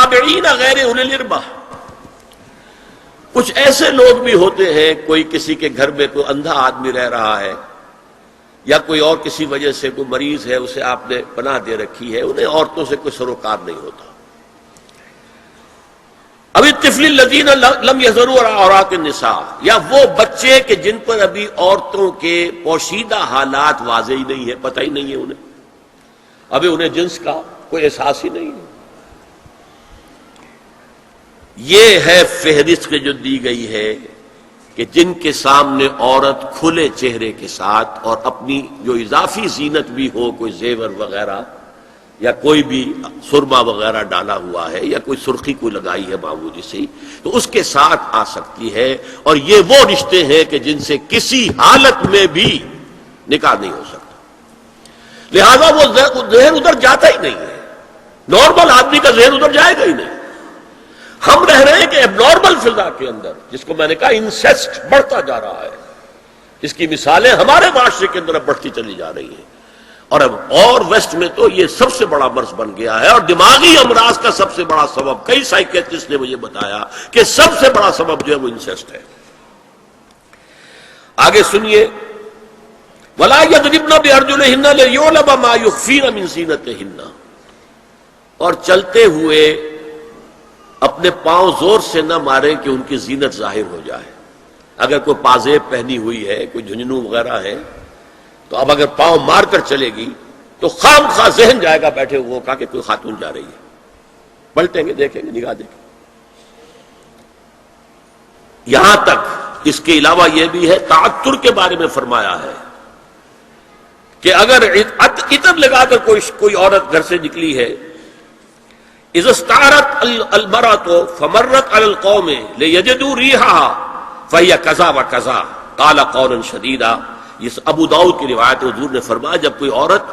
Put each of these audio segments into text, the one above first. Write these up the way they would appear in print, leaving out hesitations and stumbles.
التابعین غیر اولی الاربہ، کچھ ایسے لوگ بھی ہوتے ہیں، کوئی کسی کے گھر میں کوئی اندھا آدمی رہ رہا ہے یا کوئی اور کسی وجہ سے کوئی مریض ہے، اسے آپ نے پناہ دے رکھی ہے، انہیں عورتوں سے کوئی سروکار نہیں ہوتا. اب الطفل الذین لم یظہروا علی عورات النساء، یا وہ بچے کہ جن پر ابھی عورتوں کے پوشیدہ حالات واضح ہی نہیں ہے، پتہ ہی نہیں ہے انہیں، ابھی انہیں جنس کا کوئی احساس ہی نہیں ہے. یہ ہے فہرست جو دی گئی ہے کہ جن کے سامنے عورت کھلے چہرے کے ساتھ اور اپنی جو اضافی زینت بھی ہو، کوئی زیور وغیرہ یا کوئی بھی سرما وغیرہ ڈالا ہوا ہے یا کوئی سرخی کو لگائی ہے معمولی سی، تو اس کے ساتھ آ سکتی ہے. اور یہ وہ رشتے ہیں کہ جن سے کسی حالت میں بھی نکاح نہیں ہو سکتا، لہذا وہ ذہن ادھر جاتا ہی نہیں ہے. نارمل آدمی کا ذہن ادھر جائے گا ہی نہیں. ہم رہ رہے ہیں کہ اب نارمل فضا کے اندر، جس کو میں نے کہا انسیسٹ بڑھتا جا رہا ہے، اس کی مثالیں ہمارے معاشرے کے اندر اب بڑھتی چلی جا رہی ہیں. اور اب اور ویسٹ میں تو یہ سب سے بڑا مرض بن گیا ہے، اور دماغی امراض کا سب سے بڑا سبب، کئی سائیکیٹرسٹ نے مجھے بتایا کہ سب سے بڑا سبب جو ہے وہ انسیسٹ ہے. آگے سنیے، وَلَا يَضْرِبْنَ بِأَرْجُلِهِنَّ لِيُعْلَمَ مَا يُخْفِينَ مِنْ زِينَتِهِنَّ، اور چلتے ہوئے اپنے پاؤں زور سے نہ مارے کہ ان کی زینت ظاہر ہو جائے. اگر کوئی پازیب پہنی ہوئی ہے، کوئی جھنجھنو وغیرہ ہے، تو اب اگر پاؤں مار کر چلے گی تو خام خواہ ذہن جائے گا بیٹھے ہوئے کا کہ کوئی خاتون جا رہی ہے. پلٹیں گے، دیکھیں گے، نگاہ دیکھیں. یہاں تک اس کے علاوہ یہ بھی ہے، تعطر کے بارے میں فرمایا ہے کہ اگر عطر لگا کر کوئی عورت گھر سے نکلی ہے، اذا استعارت المرأة فمرت على القوم ليجدوا ريحها فهي كذا وكذا قال قولا شديدا. یہ ابو داؤد کی روایت، حضور نے فرمایا جب کوئی عورت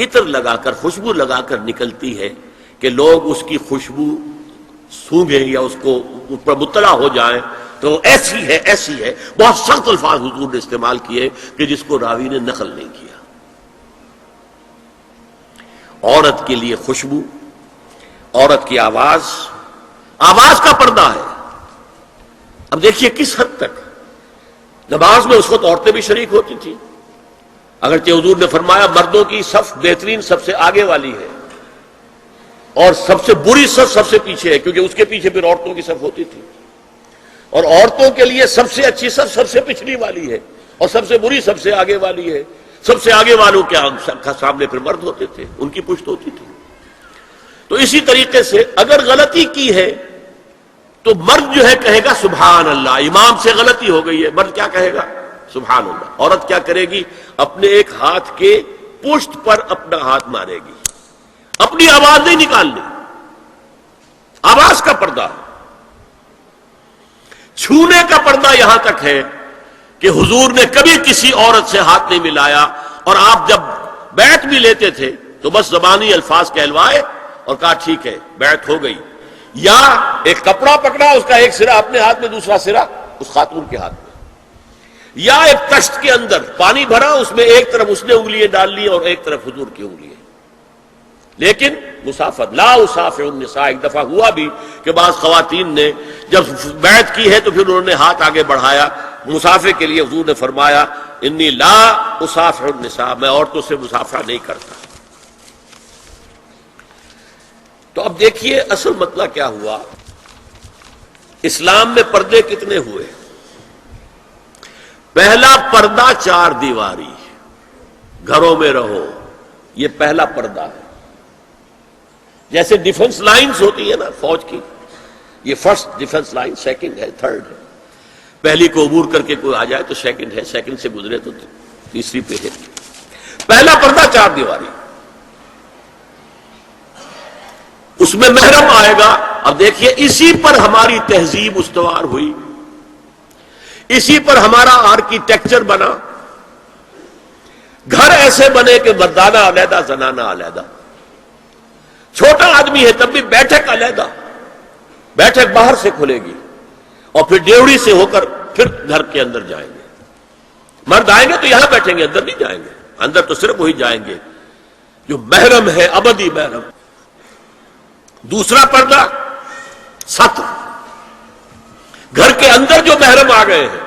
عطر لگا کر، خوشبو لگا کر نکلتی ہے کہ لوگ اس کی خوشبو سونگیں یا اس پر مطلع ہو جائیں تو ایسی ہے ایسی ہے. بہت سخت الفاظ حضور نے استعمال کیے کہ جس کو راوی نے نقل نہیں کیا. عورت کے لیے خوشبو، عورت کی آواز کا پردہ ہے. اب دیکھیے کس حد تک نماز میں اس وقت عورتیں بھی شریک ہوتی تھیں، اگرچہ حضور نے فرمایا مردوں کی صف بہترین سب سے آگے والی ہے اور سب سے بری صف سب سے پیچھے ہے، کیونکہ اس کے پیچھے پھر عورتوں کی صف ہوتی تھی. اور عورتوں کے لیے سب سے اچھی صف سب سے پچھلی والی ہے اور سب سے بری سب سے آگے والی ہے. سب سے آگے والوں کے سامنے پھر مرد ہوتے تھے، ان کی پشت ہوتی تھی. تو اسی طریقے سے اگر غلطی کی ہے تو مرد جو ہے کہے گا سبحان اللہ. امام سے غلطی ہو گئی ہے، مرد کیا کہے گا؟ سبحان اللہ. عورت کیا کرے گی؟ اپنے ایک ہاتھ کے پشت پر اپنا ہاتھ مارے گی، اپنی آواز نہیں نکالنی. آواز کا پردہ، چھونے کا پردہ یہاں تک ہے کہ حضور نے کبھی کسی عورت سے ہاتھ نہیں ملایا، اور آپ جب بیعت بھی لیتے تھے تو بس زبانی الفاظ کہلوائے اور کہا ٹھیک ہے بیعت ہو گئی. یا ایک کپڑا پکڑا، اس کا ایک سرا اپنے ہاتھ میں، دوسرا سرا اس خاتون کے ہاتھ میں. یا ایک تشت کے اندر پانی بھرا، اس میں ایک طرف اس نے انگلیاں ڈال لی اور ایک طرف حضور کی انگلیاں. لیکن مسافر لا اسافر النساء، ایک دفعہ ہوا بھی کہ بعض خواتین نے جب بیعت کی ہے تو پھر انہوں نے ہاتھ آگے بڑھایا مسافر کے لیے. حضور نے فرمایا انی لا اسافر النساء، میں عورتوں سے مسافرہ نہیں کرتا. تو اب دیکھیے اصل مسئلہ کیا ہوا. اسلام میں پردے کتنے ہوئے؟ پہلا پردہ 4 دیواری، گھروں میں رہو، یہ پہلا پردہ ہے. جیسے ڈیفنس لائنز ہوتی ہے نا فوج کی، یہ فرسٹ ڈیفنس لائن، سیکنڈ ہے، تھرڈ ہے. پہلی کو عبور کر کے کوئی آ جائے تو سیکنڈ ہے، سیکنڈ سے گزرے تو تیسری پہ ہے. پہلا پردہ 4 دیواری، اس میں محرم آئے گا. اب دیکھیے اسی پر ہماری تہذیب استوار ہوئی، اسی پر ہمارا آرکیٹیکچر بنا. گھر ایسے بنے کہ مردانہ علیحدہ، زنانہ علیحدہ. چھوٹا آدمی ہے تب بھی بیٹھک علیحدہ، بیٹھک باہر سے کھلے گی اور پھر ڈیوڑی سے ہو کر پھر گھر کے اندر جائیں گے. مرد آئیں گے تو یہاں بیٹھیں گے، اندر نہیں جائیں گے. اندر تو صرف وہی جائیں گے جو محرم ہے، ابدی محرم. دوسرا پردہ ستر. گھر کے اندر جو محرم آ گئے ہیں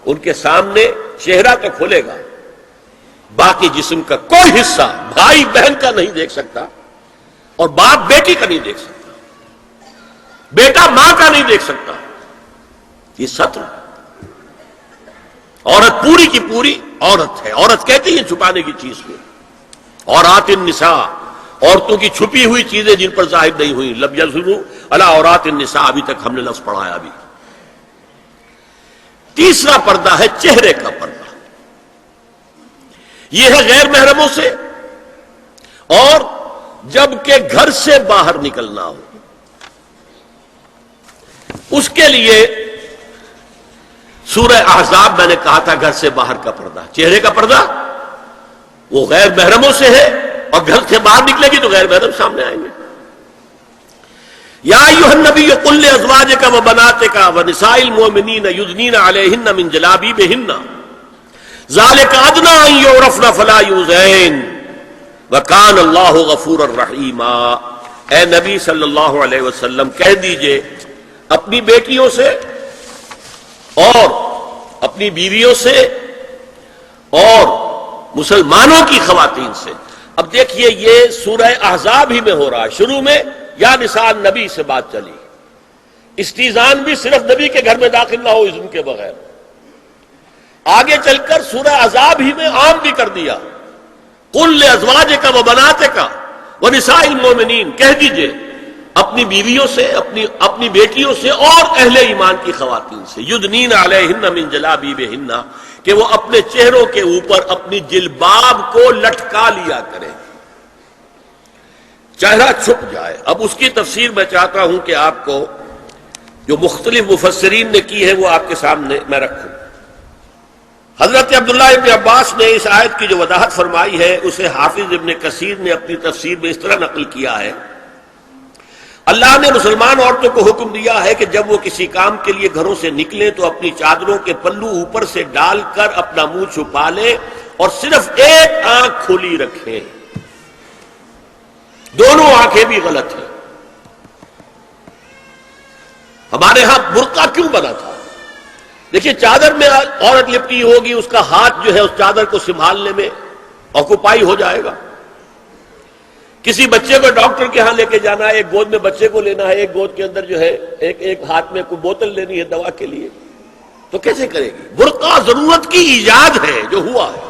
ان کے سامنے چہرہ تو کھلے گا، باقی جسم کا کوئی حصہ بھائی بہن کا نہیں دیکھ سکتا، اور باپ بیٹی کا نہیں دیکھ سکتا، بیٹا ماں کا نہیں دیکھ سکتا. یہ ستر. عورت پوری کی پوری عورت ہے. عورت کہتی ہے چھپانے کی چیز کو. عورات النساء، عورتوں کی چھپی ہوئی چیزیں جن پر ظاہر نہیں ہوئی. لم یظہروا علی عورات النساء، ابھی تک ہم نے لفظ پڑھایا. ابھی تیسرا پردہ ہے چہرے کا پردہ. یہ ہے غیر محرموں سے، اور جب کہ گھر سے باہر نکلنا ہو اس کے لیے سورہ احزاب میں نے کہا تھا گھر سے باہر کا پردہ، چہرے کا پردہ وہ غیر محرموں سے ہے، اور گھر سے باہر نکلے گی تو غیر محرم سامنے آئیں گے. یا ایھا النبی قل لازواجک وبناتک ونساء المؤمنین یدنین علیہن من جلابیبہن ذالک ادنی ان یعرفن فلا یؤذین وکان اللہ غفورا رحیما. اے نبی صلی اللہ علیہ وسلم کہہ دیجئے اپنی بیٹیوں سے اور اپنی بیویوں سے اور مسلمانوں کی خواتین سے. اب دیکھیے یہ سورہ احزاب ہی میں ہو رہا ہے. شروع میں یا نساء نبی سے بات چلی، استیزان بھی صرف نبی کے گھر میں داخل نہ ہو اذن کے بغیر. آگے چل کر سورہ احزاب ہی میں عام بھی کر دیا. قل لازواجک وبناتک ونساء المؤمنین، کہہ دیجئے اپنی بیویوں سے، اپنی بیٹیوں سے اور اہل ایمان کی خواتین سے، یدنین علیہن من جلابیبہن، کہ وہ اپنے چہروں کے اوپر اپنی جلباب کو لٹکا لیا کریں، چہرہ چھپ جائے. اب اس کی تفسیر میں چاہتا ہوں کہ آپ کو جو مختلف مفسرین نے کی ہے وہ آپ کے سامنے میں رکھوں. حضرت عبداللہ ابن عباس نے اس آیت کی جو وضاحت فرمائی ہے اسے حافظ ابن کثیر نے اپنی تفسیر میں اس طرح نقل کیا ہے. اللہ نے مسلمان عورتوں کو حکم دیا ہے کہ جب وہ کسی کام کے لیے گھروں سے نکلیں تو اپنی چادروں کے پلو اوپر سے ڈال کر اپنا منہ چھپا لیں اور صرف ایک آنکھ کھلی رکھیں. دونوں آنکھیں بھی غلط ہیں. ہمارے ہاں برقع کیوں بنا تھا؟ دیکھیے چادر میں عورت لپٹی ہوگی، اس کا ہاتھ جو ہے اس چادر کو سنبھالنے میں آکوپائی ہو جائے گا. کسی بچے کو ڈاکٹر کے ہاں لے کے جانا ہے، ایک گود میں بچے کو لینا ہے، ایک گود کے اندر جو ہے ایک ہاتھ میں کوئی بوتل لینی ہے دوا کے لیے، تو کیسے کرے گی؟ برقع ضرورت کی ایجاد ہے جو ہوا ہے.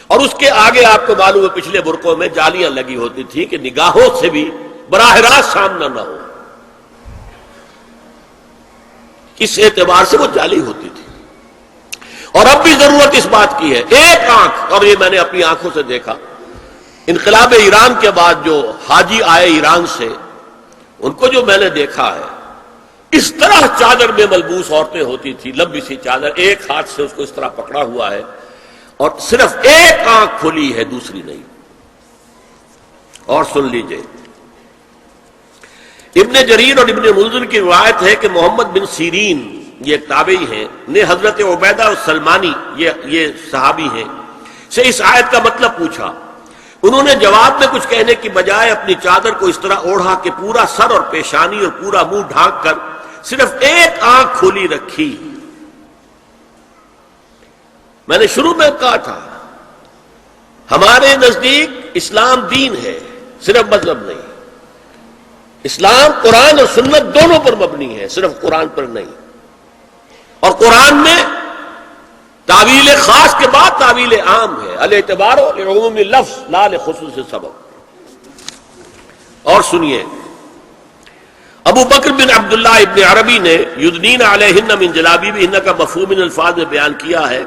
اور اس کے آگے آپ کو معلوم ہے پچھلے برقعوں میں جالیاں لگی ہوتی تھی کہ نگاہوں سے بھی براہ راست سامنا نہ ہو. اس اعتبار سے وہ جالی ہوتی تھی. اور اب بھی ضرورت اس بات کی ہے، ایک آنکھ. اور یہ میں نے اپنی آنکھوں سے دیکھا، انقلاب ایران کے بعد جو حاجی آئے ایران سے، ان کو جو میں نے دیکھا ہے اس طرح چادر میں ملبوس عورتیں ہوتی تھی، لمبی سی چادر، ایک ہاتھ سے اس کو اس طرح پکڑا ہوا ہے اور صرف ایک آنکھ کھلی ہے دوسری نہیں. اور سن لیجئے ابن جریر اور ابن منذر کی روایت ہے کہ محمد بن سیرین، یہ ایک تابعی ہیں، نے حضرت عبیدہ السلمانی، یہ صحابی ہیں، سے اس آیت کا مطلب پوچھا. انہوں نے جواب میں کچھ کہنے کی بجائے اپنی چادر کو اس طرح اوڑھا کہ پورا سر اور پیشانی اور پورا منہ ڈھانک کر صرف ایک آنکھ کھلی رکھی. میں نے شروع میں کہا تھا ہمارے نزدیک اسلام دین ہے، صرف مذہب نہیں. اسلام قرآن اور سنت دونوں پر مبنی ہے، صرف قرآن پر نہیں. اور قرآن میں تعویل خاص کے بعد تعویل عام ہے، الاعتبار لعموم لفظ لا لخصوص سبب. اور سنیے ابو بکر بن عبداللہ ابن عربی نے یدنین علیہن من جلابیبہن کا مفہوم ان الفاظ میں بیان کیا ہے،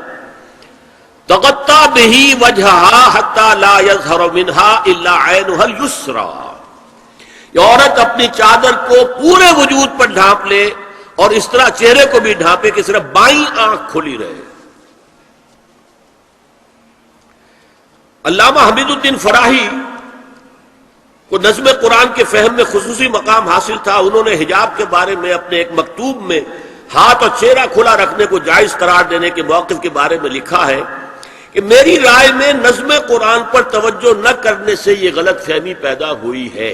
تغطى به وجهها حتى لا يظهر منها الا عينها اليسرى. یہ عورت اپنی چادر کو پورے وجود پر ڈھانپ لے اور اس طرح چہرے کو بھی ڈھانپے کہ صرف بائیں آنکھ کھلی رہے. علامہ حمید الدین فراہی کو نظم قرآن کے فہم میں خصوصی مقام حاصل تھا. انہوں نے حجاب کے بارے میں اپنے ایک مکتوب میں ہاتھ اور چہرہ کھلا رکھنے کو جائز قرار دینے کے موقف کے بارے میں لکھا ہے کہ میری رائے میں نظم قرآن پر توجہ نہ کرنے سے یہ غلط فہمی پیدا ہوئی ہے.